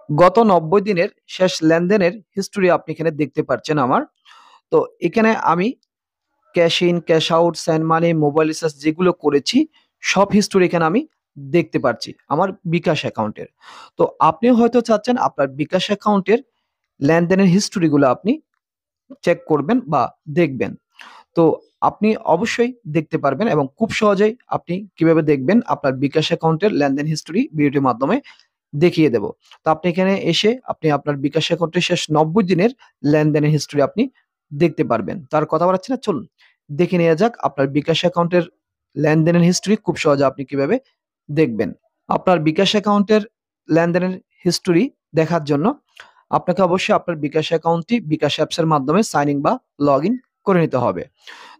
গত ৯০ দিনের শেষ লেনদেনের হিস্টরি আপনি এখানে দেখতে পাচ্ছেন আমার। তো এখানে আমি cash in, cash out, send money, mobile recharge যেগুলো করেছি সব হিস্টোরি এখানে আমি দেখতে পাচ্ছি আমার বিকাশ অ্যাকাউন্টের। তো আপনিও হয়তো চাচ্ছেন আপনার বিকাশ অ্যাকাউন্টের লেনদেনের হিস্টোরিগুলো আপনি চেক করবেন বা দেখবেন। তো আপনি অবশ্যই দেখতে পারবেন এবং খুব সহজেই আপনি কিভাবে দেখবেন আপনার বিকাশ অ্যাকাউন্টের লেনদেন হিস্টোরি ভিডিওটির মাধ্যমে দেখিয়ে দেব। তো আপনি এখানে এসে আপনি আপনার বিকাশ অ্যাকাউন্টের শেষ ৯০ দিনের লেনদেনের হিস্টোরি আপনি দেখতে পারবেন। তো আর কথা বাড়াচ্ছি না, চলুন দেখে নেওয়া যাক আপনার বিকাশ অ্যাকাউন্টের লেনদেনের হিস্টোরি খুব সহজে আপনি কিভাবে দেখবেন। আপনার বিকাশ অ্যাকাউন্টের লেনদেনের হিস্টোরি দেখার জন্য আপনাকে অবশ্যই আপনার বিকাশ অ্যাকাউন্টটি বিকাশ অ্যাপসের মাধ্যমে সাইন ইন বা লগ ইন করে নিতে হবে।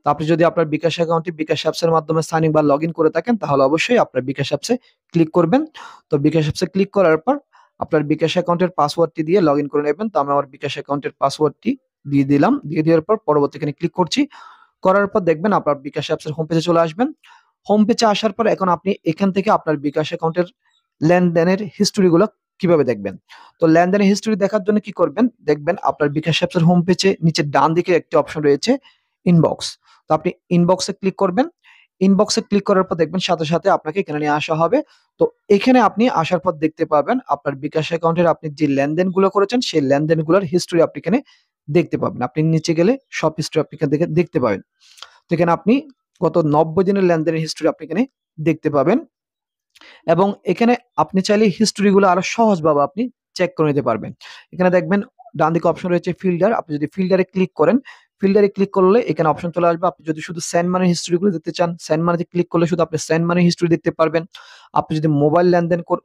তো আপনি যদি আপনার বিকাশ অ্যাকাউন্টটি বিকাশ অ্যাপসের মাধ্যমে সাইন ইন বা লগ ইন করে থাকেন তাহলে অবশ্যই আপনার বিকাশ অ্যাপসে ক্লিক করবেন। তো বিকাশ অ্যাপসে ক্লিক করার পর আপনার বিকাশ অ্যাকাউন্টের পাসওয়ার্ডটি দিয়ে লগ ইন করে নেবেন। তো আমি আমার বিকাশ অ্যাকাউন্টের পাসওয়ার্ডটি দিয়ে দিলাম। দিয়ে দেওয়ার পর পরবর্তী এখানে ক্লিক করছি। করার পর দেখবেন আপনার বিকাশ অ্যাপসের হোম পেজে চলে আসবেন। হোম পেজে আসার পর এখন আপনি এখান থেকে আপনার বিকাশ অ্যাকাউন্টের লেনদেনের হিস্টোরি গুলো কিভাবে দেখবেন। তো লেনদেনের হিস্টোরি দেখার জন্য কি করবেন, দেখবেন আপনার বিকাশ অ্যাপসের হোম পেজে নিচে ডান দিকে একটি অপশন রয়েছে ইনবক্স। তো আপনি ইনবক্সে ক্লিক করবেন। ইনবক্সে ক্লিক করার পর দেখবেন সাথে সাথে আপনাকে এখানে নিয়ে আসা হবে। তো এখানে আপনি আসার পর দেখতে পাবেন আপনার বিকাশ অ্যাকাউন্টের আপনি যে লেনদেনগুলো করেছেন সেই লেনদেনগুলোর হিস্টোরি আপনি এখানে দেখতে পাবেন। আপনি নিচে গেলে সব হিস্টোরি আপনি এখান থেকে দেখতে পাবেন। তো এখানে আপনি গত ৯০ দিনের লেনদেনের হিস্টোরি আপনি এখানে দেখতে পাবেন এবং এখানে আপনি চাইলে হিস্টোরি গুলো আরো সহজভাবে আপনি চেক করে নিতে পারবেন। এখানে দেখবেন ডান দিকে অপশন রয়েছে ফিল্টার। আপনি যদি ফিল্টারে ক্লিক করেন, ফিল্টারে ক্লিক করলে এখানে অপশন চলে আসবে। আপনি যদি শুধু সেন্ড মানি হিস্টোরি গুলো দেখতে চান, সেন্ড মানিতে ক্লিক করলে শুধু আপনি সেন্ড মানি হিস্টোরি দেখতে পারবেন। আপনি যদি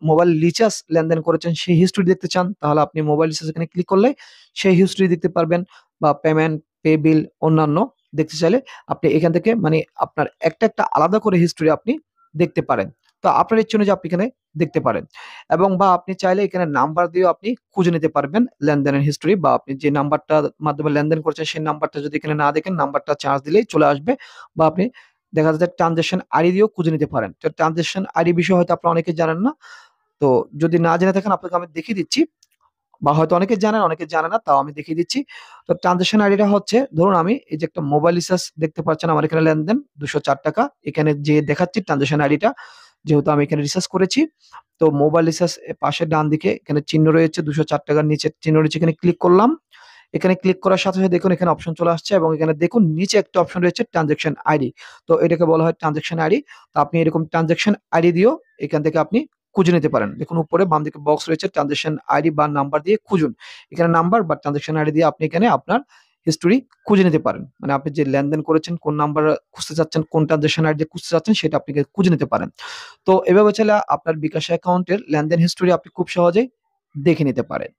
মোবাইল রিচার্জ লেনদেন করেছেন সেই হিস্টোরি দেখতে চান তাহলে আপনি মোবাইল রিচার্জ এখানে ক্লিক করলে সেই হিস্টোরি দেখতে পারবেন। বা পেমেন্ট, পে বিল অন্যান্য দেখতে চাইলে আপনি এখান থেকে মানে আপনার একটা একটা আলাদা করে হিস্টোরি আপনি দেখতে পারেন। তো আপনার ইচ্ছে অনুযায়ী আপনি এখানে দেখতে পারেন এবং বা আপনি চাইলে এখানে নাম্বার দিয়েও আপনি খুঁজে নিতে পারবেন লেনদেনের হিস্টোরি। বা আপনি যে নাম্বারটার মাধ্যমে লেনদেন করছেন সেই নাম্বারটা যদি এখানে না দেখেন, নাম্বারটা চার্জ দিলেই চলে আসবে। বা আপনি দেখা যাচ্ছে ট্রানজাকশন আইডি দিয়েও খুঁজে নিতে পারেন। তো ট্রানজাকশন আইডি বিষয়ে হয়তো আপনারা অনেকে জানেন না। তো যদি না জেনে থাকেন আপনাকে আমি দেখিয়ে দিচ্ছি, বা হয়তো অনেকে জানেন অনেকে জানে না, তাও আমি দেখিয়ে দিচ্ছি। তো ট্রানজাকশন আইডিটা হচ্ছে, ধরুন আমি এই যে একটা মোবাইল রিচার্জ দেখতে পাচ্ছেন আমার এখানে লেনদেন 204 টাকা, এখানে যে দেখাচ্ছি ট্রানজাকশন আইডিটা, যেহেতু আমি এখানে রিচার্জ করেছি। তো মোবাইল রিচার্জ পাশে ডান দিকে এখানে চিহ্ন রয়েছে 204 টাকার নিচে চিহ্ন রয়েছে, এখানে ক্লিক করলাম। এখানে ক্লিক করার সাথে সাথে দেখুন এখানে অপশন চলে আসছে এবং এখানে দেখুন নিচে একটা অপশন রয়েছে ট্রানজাকশন আইডি। তো এটাকে বলা হয় ট্রানজাকশন আইডি। তো আপনি এরকম ট্রানজাকশন আইডি দিয়েও এখান থেকে আপনি খুঁজে নিতে পারেন। দেখুন উপরে বাম দিকে বক্স রয়েছে ট্রানজাকশন আইডি বা নাম্বার দিয়ে খুঁজুন। এখানে নাম্বার বা ট্রানজাকশন আইডি দিয়ে আপনি এখানে আপনার হিস্টোরি খুঁজে নিতে পারেন। মানে আপনি যে লেনদেন করেছেন কোন নাম্বার খুঁজতে চাচ্ছেন, কোন ট্রানজাকশন আইডি দিয়ে খুঁজতে চাচ্ছেন সেটা আপনি খুঁজে নিতে পারেন। তো এভাবে চাইলে আপনার বিকাশ অ্যাকাউন্টের লেনদেন হিস্টোরি আপনি খুব সহজেই দেখে নিতে পারেন।